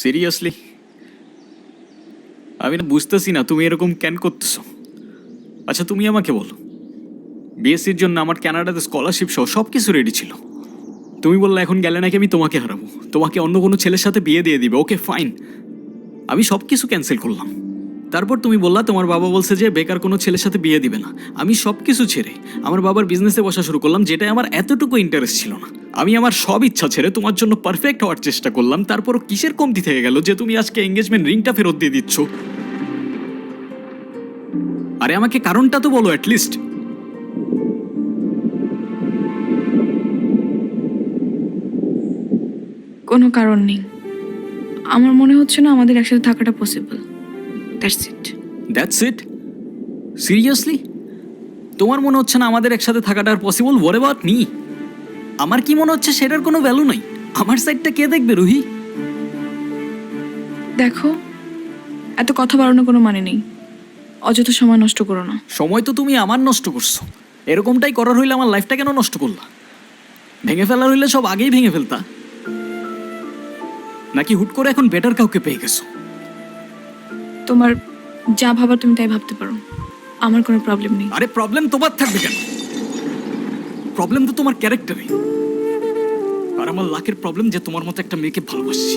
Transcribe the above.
Seriously আমি না বুঝতেছি না তুমি এরকম কেন করতেছো। আচ্ছা তুমি আমাকে বলো, বিএসসির জন্য আমার কানাডাতে স্কলারশিপ সহ সব কিছু রেডি ছিল। তুমি বললে এখন গেলে নাকি আমি তোমাকে হারাবো, তোমাকে অন্য কোনো ছেলের সাথে বিয়ে দিয়ে দিবে। ওকে ফাইন, আমি সব কিছু ক্যান্সেল করলাম। তারপর তুমি বললা তোমার বাবা বলছে যে বেকার কোনো ছেলের সাথে বিয়ে দিবে না। আমি সব কিছু ছেড়ে আমার বাবার বিজনেসে বসা শুরু করলাম, যেটাই আমার এতটুকু ইন্টারেস্ট ছিল না। আমি আমার সব ইচ্ছা ছেড়ে তোমার জন্য পারফেক্ট হওয়ার চেষ্টা করলাম। তারপরও কিসের কমতি থেকে গেল যে তুমি আজকে এঙ্গেজমেন্ট রিংটা ফেরত দিয়ে দিচ্ছ? আরে আমাকে কারণটা তো বলো অ্যাটলিস্ট। কোনো কারণ নেই। আমার মনে হচ্ছে না আমাদের একসাথে থাকাটা possible. That's it. That's it? Seriously তোমার মনে হচ্ছে না আমাদের একসাথে থাকাটা আর পসিবল? What about me? আমার কি মনে হচ্ছে সেটার কোনো ভ্যালু নাই? আমার সাইডটা কে দেখবে রুহি? দেখো, এত কথা বাড়ানোর কোনো মানে নেই। অযথা সময় নষ্ট করো না। সময় তো তুমি আমার নষ্ট করছো। এরকমটাই করার হইলে আমার লাইফটা কেন নষ্ট করলা? ভেঙে ফেলার হইলে সব আগেই ভেঙে ফেলতা, নাকি হুট করে এখন বেটার কাউকে পেয়ে গেছো? তোমার যা ভাবার তুমি তাই ভাবতে পারো, আমার কোনো প্রবলেম নেই। আরে প্রবলেম তোমার থাকবে কেন? প্রবলেম তো তোমার ক্যারেক্টারে। আর আমার লাখের প্রবলেম যে তোমার মতো একটা মেয়েকে ভালোবাসছি।